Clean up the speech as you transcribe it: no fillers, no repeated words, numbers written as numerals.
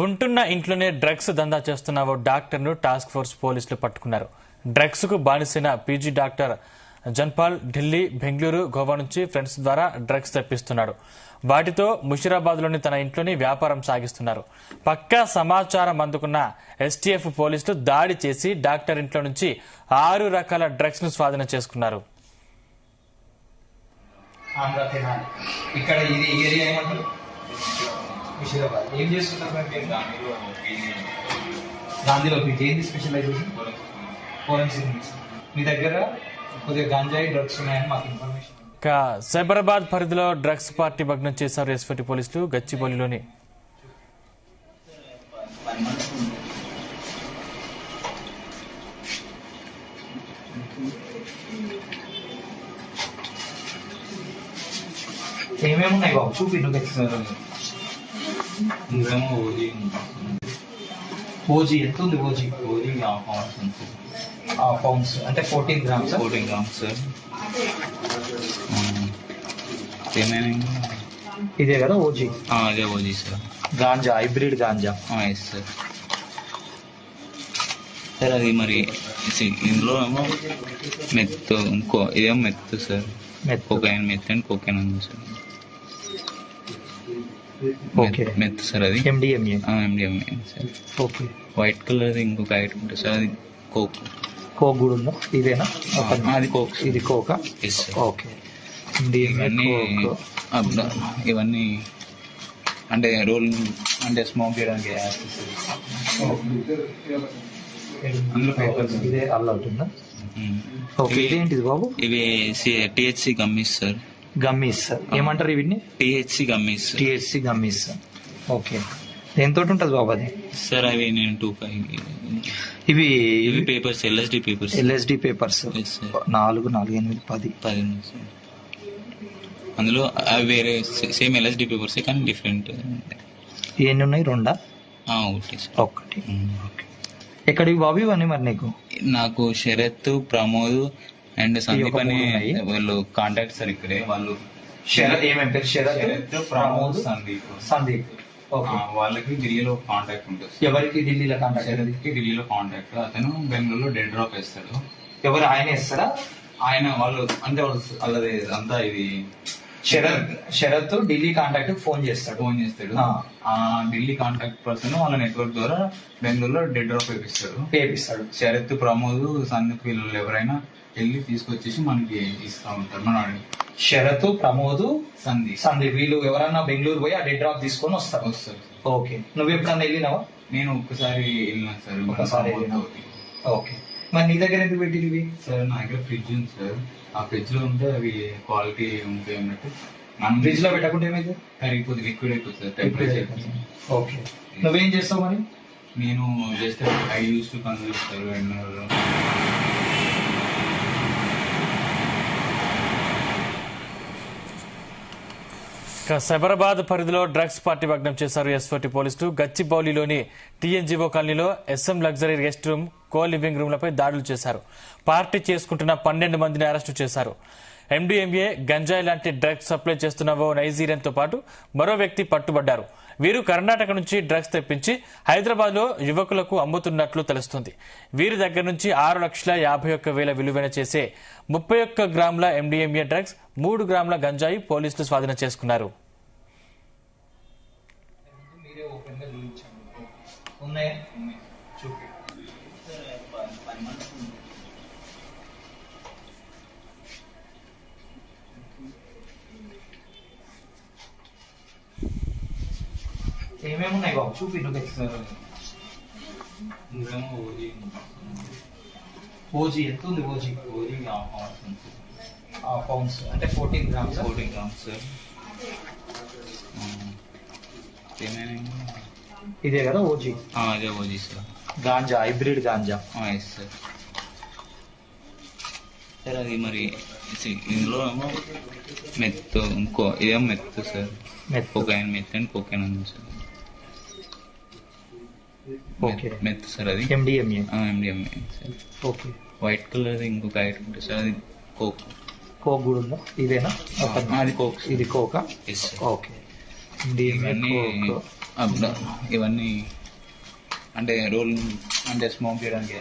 ఉంటున్న ఇంట్లోనే డ్రగ్స్ దందా చేస్తున్న ఓ డాక్టర్ను టాస్క్ ఫోర్స్ పోలీసులు పట్టుకున్నారు. డ్రగ్స్ కు బానిసైన పీజీ డాక్టర్ జన్పాల్ ఢిల్లీ, బెంగళూరు, గోవా నుంచి ఫ్రెండ్స్ ద్వారా డ్రగ్స్ తెప్పిస్తున్నాడు. వాటితో ముషిరాబాద్లోని తన ఇంట్లోని వ్యాపారం సాగిస్తున్నారు. పక్కా సమాచారం అందుకున్న ఎస్టీఎఫ్ పోలీసులు దాడి చేసి డాక్టర్ ఇంట్లో నుంచి 6 రకాల డ్రగ్స్ ను స్వాధీనం చేసుకున్నారు. ఏం చేస్తున్నారు? గాంధీలో ఏంది స్పెషలైజేషన్? ఫోరెన్సిక్. మీ దగ్గర కొద్దిగా గంజాయి డ్రగ్స్ ఉన్నాయని మాకు ఇన్ఫర్మేషన్. సైబరాబాద్ పరిధిలో డ్రగ్స్ పార్టీ భగ్నం చేశారు ఎస్ఫోర్టీ పోలీసులు. గచ్చిబౌలిలోని ఏమేమి ఉన్నాయి బాబు? చూపి. నువ్వు ఓజీ ఎంత ఉంది? ఓజీ పౌండ్స్ అంటే 14 గ్రామ్స్. 14 grams sir. ఏమేమి? ఇదే కదా ఓజీ? అదే OG sir. Ganja, hybrid ganja. Yes sir. Sir అది మరి ఇందులో ఏమో మెత్తు, ఇంకో ఇదేమో meth sir. Cocaine, meth and cocaine ఉంది సార్. Okay, meth sir. అది MDMA. MDMA sir. Okay. White colour ఇంకొక ఐటమ్ ఉంటుంది సార్, అది కోక్. కోక్ కూడా ఉందా? ఇదేనా? అది కోక్. ఇది కోకా? Yes sir. ఓకే. ఇవన్నీ అంటే రోల్ అంటే స్మోక్ చేయడానికి అందులో పేపర్స్. ఇదే అల్ల అవుతుందా? ఓకే. ఇదేంటిది బాబు? ఇవి టిహెచ్సి గమ్మీస్ సార్. గమ్మీస్ ఏమంటారు ఇవన్నీ? THC gummies. THC gummies. Okay. దేంతో ఉంటుంది బాబు అది? సార్ అవి నేను 2 ఇవి papers, LSD papers. LSD papers 4, 8, 10. అందులో అవి వేరే సేమ్ ఎల్ఎస్డి పేపర్స్ కానీ డిఫరెంట్. ఎన్ని ఉన్నాయి? 2? ఒకటి సార్. ఒకటి. ఎక్కడికి బాబు ఇవన్నీ మరి నీకు? నాకు శరత్, ప్రమోద్ అండ్ సందీప్ అని వాళ్ళు కాంటాక్ట్ సార్. ఇక్కడే వాళ్ళు. ఏమేం పేరు? శరత్, ప్రమోద్, సందీప్. వాళ్ళకి ఢిల్లీలో కాంటాక్ట్ ఉంటుంది. ఎవరికి ఢిల్లీలో కాంటాక్ట్? ఢిల్లీలో కాంటాక్ట్. అతను బెంగళూరులో డెడ్ డ్రాప్ వేస్తాడు. ఎవరు? ఆయన ఇస్తారా? ఆయన వాళ్ళు అంటే వాళ్ళది అంతా ఇది. శరత్ ఢిల్లీ కాంటాక్ట్ ఫోన్ చేస్తాడు. ఆ ఢిల్లీ కాంటాక్ట్ పర్సన్ వాళ్ళ నెట్వర్క్ ద్వారా బెంగళూరులో డెడ్ డ్రాప్ వేపిస్తాడు. శరత్, ప్రమోద్, సందీప్ వీళ్ళు ఎవరైనా వెళ్ళి తీసుకొచ్చేసి మనకి ఇస్తా ఉంటారు. మన శరత్, ప్రమోద్, సందీప్ వీళ్ళు ఎవరైనా బెంగళూరు పోయి ఆ డెడ్ డ్రాప్ తీసుకొని వస్తారు. ఓకే. నువ్వు ఎప్పుడన్నా వెళ్ళినావా? నేను ఒక్కసారి వెళ్ళినా సార్. ఒకసారి. ఓకే. మరి నీ దగ్గర ఎందుకు పెట్టినవి? సార్ నా దగ్గర ఫ్రిడ్జ్ ఉంది సార్. ఆ ఫ్రిడ్జ్ లో ఉంటే అవి క్వాలిటీ ఉంటాయి అన్నట్టు. మనం ఫ్రిడ్జ్ లో పెట్టకుంటే ఏమైతే కరిగిపోతుంది, లిక్విడ్ అయిపోతుంది సార్ టెంపరేచర్. ఓకే. నువ్వేం చేస్తావు మరి? నేను just I use to consume sir. Cyberabad పరిధిలో డ్రగ్స్ పార్టీ భగ్నం చేశారు ఎస్ఫోర్టీ పోలీసులు. గచ్చిబౌలిలోని టీఎన్జీఓ కాలనీలో SM luxury guest room, co living రూమ్లపై దాడులు చేశారు. పార్టీ చేసుకుంటున్న 12 మందిని అరెస్టు చేశారు. ఎండిఎంఏ, గంజాయి లాంటి డ్రగ్స్ సప్లై చేస్తున్న ఓ నైజీరియన్ తో పాటు మరో వ్యక్తి పట్టుబడ్డారు. వీరు కర్ణాటక నుంచి డ్రగ్స్ తెప్పించి హైదరాబాద్ లో యువకులకు అమ్ముతున్నట్లు తెలుస్తుంది. వీరి దగ్గర నుంచి 6,51,000 విలువైన చేసే 31 గ్రాముల ఎండిఎంఏ డ్రగ్స్, 3 గ్రాముల గంజాయి పోలీసులు స్వాధీనం చేసుకున్నారు. ఏమేమి ఉన్నాయి బాబు? చూపి. నువ్వు ఓజీ ఎంత ఉంది? ఓజీ పౌండ్స్ అంటే 14 గ్రామ్స్. 14 grams sir. ఏమేమి? ఇదే కదా ఓజీ? అదే OG sir. Ganja, hybrid ganja. Yes sir. Sir అది మరి ఇందులో ఏమో మెత్తు, ఇంకో ఇదేమో meth sir. Cocaine, meth and cocaine ఉంది సార్. ఓకే. Meth sir. అది MDMA. MDMA sir. Okay. White colour ఇంకొక ఐటమ్ ఉంటుంది సార్, అది కోక్. కోక్ కూడా ఉందా? ఇదేనా? అది కోక్. ఇది కోకా? Yes sir. ఓకే. ఇవన్నీ ఇవన్నీ అంటే రోల్ అంటే స్మోక్ చేయడానికి